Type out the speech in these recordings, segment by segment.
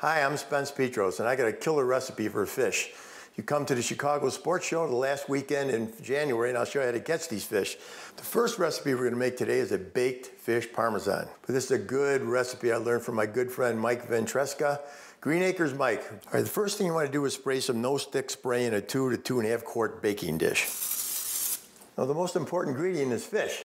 Hi, I'm Spence Petros, and I got a killer recipe for fish. You come to the Chicago Sports Show the last weekend in January, and I'll show you how to catch these fish. The first recipe we're going to make today is a baked fish Parmesan. But this is a good recipe I learned from my good friend Mike Ventresca. Green Acres Mike. All right, the first thing you want to do is spray some no-stick spray in a 2 to 2.5 quart baking dish. Now, the most important ingredient is fish.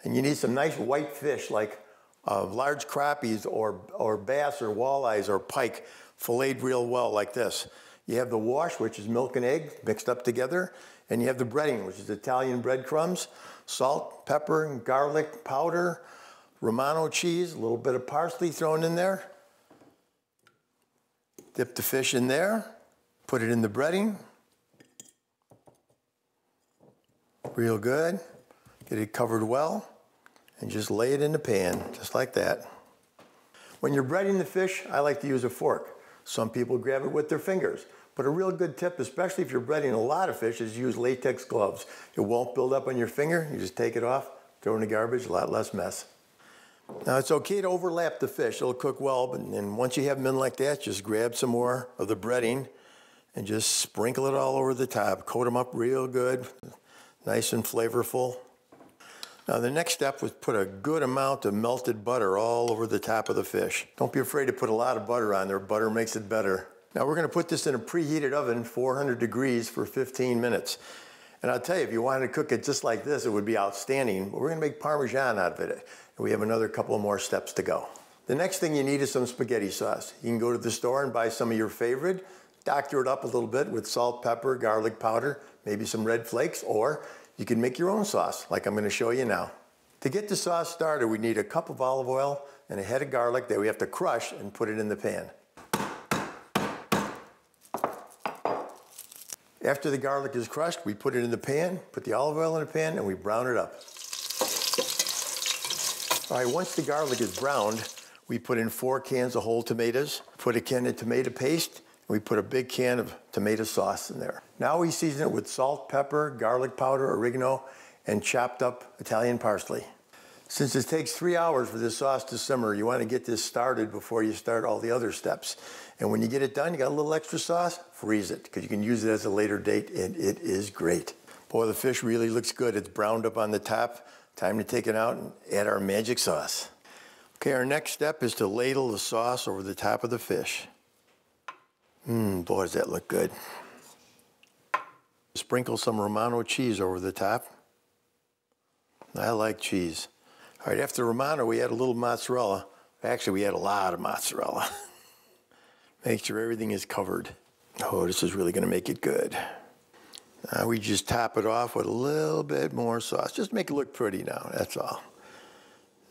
And you need some nice white fish like large crappies or bass or walleyes or pike filleted real well like this. You have the wash, which is milk and egg mixed up together, and you have the breading, which is Italian breadcrumbs, salt, pepper, and garlic powder, Romano cheese, a little bit of parsley thrown in there. Dip the fish in there, put it in the breading. Real good. Get it covered well. And just lay it in the pan, just like that. When you're breading the fish, I like to use a fork. Some people grab it with their fingers. But a real good tip, especially if you're breading a lot of fish, is use latex gloves. It won't build up on your finger. You just take it off, throw it in the garbage, a lot less mess. Now, it's okay to overlap the fish. It'll cook well, but then once you have them in like that, just grab some more of the breading and just sprinkle it all over the top. Coat them up real good, nice and flavorful. Now the next step was put a good amount of melted butter all over the top of the fish. Don't be afraid to put a lot of butter on there. Butter makes it better. Now we're going to put this in a preheated oven, 400 degrees for 15 minutes. And I'll tell you, if you wanted to cook it just like this, it would be outstanding. But we're going to make Parmesan out of it. And we have another couple of more steps to go. The next thing you need is some spaghetti sauce. You can go to the store and buy some of your favorite, doctor it up a little bit with salt, pepper, garlic powder, maybe some red flakes, or you can make your own sauce, like I'm going to show you now. To get the sauce started, we need a cup of olive oil and a head of garlic that we have to crush and put it in the pan. After the garlic is crushed, we put it in the pan, put the olive oil in the pan, and we brown it up. All right, once the garlic is browned, we put in 4 cans of whole tomatoes, put a can of tomato paste, and we put a big can of tomato sauce in there. Now we season it with salt, pepper, garlic powder, oregano, and chopped up Italian parsley. Since it takes 3 hours for this sauce to simmer, you want to get this started before you start all the other steps. And when you get it done, you got a little extra sauce, freeze it, because you can use it as a later date, and it is great. Boy, the fish really looks good. It's browned up on the top. Time to take it out and add our magic sauce. Okay, our next step is to ladle the sauce over the top of the fish. Boy, does that look good. Sprinkle some Romano cheese over the top. I like cheese. All right, after Romano, we add a little mozzarella. Actually, we add a lot of mozzarella. Make sure everything is covered. Oh, this is really going to make it good. Now we just top it off with a little bit more sauce. Just make it look pretty now, that's all.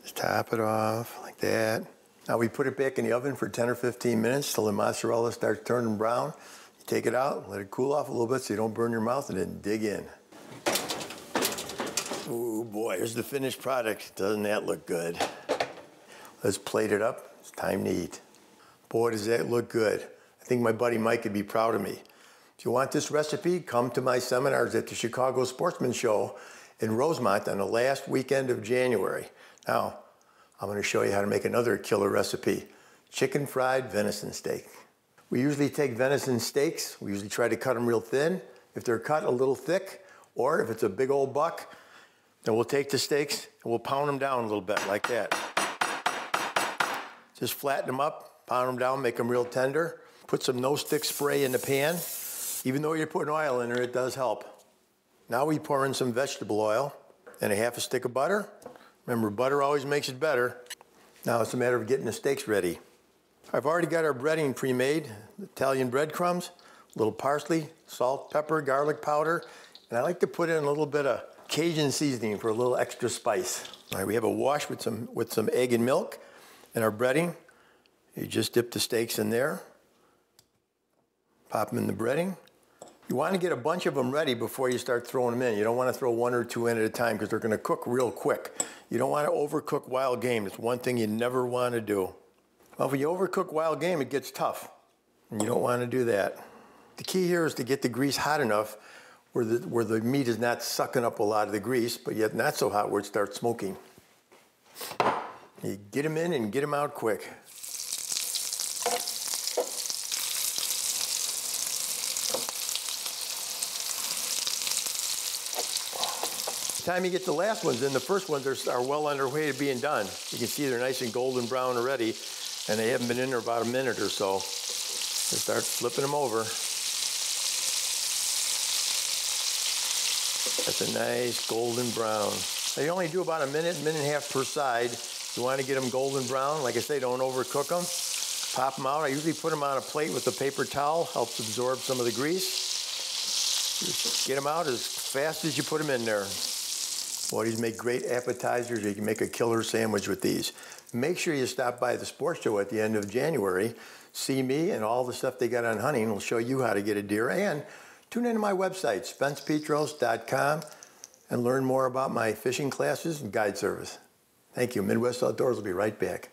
Just top it off like that. Now we put it back in the oven for 10 or 15 minutes till the mozzarella starts turning brown. You take it out, let it cool off a little bit so you don't burn your mouth, and then dig in. Oh boy, here's the finished product. Doesn't that look good? Let's plate it up. It's time to eat. Boy, does that look good. I think my buddy Mike would be proud of me. If you want this recipe, come to my seminars at the Chicago Sportsman Show in Rosemont on the last weekend of January. Now, I'm going to show you how to make another killer recipe, chicken fried venison steak. We usually take venison steaks. We usually try to cut them real thin. If they're cut a little thick, or if it's a big old buck, then we'll take the steaks and we'll pound them down a little bit like that. Just flatten them up, pound them down, make them real tender. Put some no-stick spray in the pan. Even though you're putting oil in there, it does help. Now we pour in some vegetable oil and a half a stick of butter. Remember, butter always makes it better. Now it's a matter of getting the steaks ready. I've already got our breading pre-made, Italian breadcrumbs, a little parsley, salt, pepper, garlic powder, and I like to put in a little bit of Cajun seasoning for a little extra spice. All right, we have a wash with some egg and milk and our breading. You just dip the steaks in there, pop them in the breading. You want to get a bunch of them ready before you start throwing them in. You don't want to throw 1 or 2 in at a time because they're going to cook real quick. You don't want to overcook wild game. It's one thing you never want to do. Well, if you overcook wild game, it gets tough, and you don't want to do that. The key here is to get the grease hot enough where the meat is not sucking up a lot of the grease, but yet not so hot where it starts smoking. You get them in and get them out quick. time you get the last ones in, the first ones are well underway to being done. You can see they're nice and golden brown already, and they haven't been in there about a minute or so. Just start flipping them over. That's a nice golden brown. Now you only do about a minute and a half per side. You want to get them golden brown. Like I say, don't overcook them. Pop them out. I usually put them on a plate with a paper towel. Helps absorb some of the grease. Just get them out as fast as you put them in there. Boy, these make great appetizers. You can make a killer sandwich with these. Make sure you stop by the sports show at the end of January. See me and all the stuff they got on hunting. We'll show you how to get a deer. And tune into my website, SpencePetros.com, and learn more about my fishing classes and guide service. Thank you. Midwest Outdoors will be right back.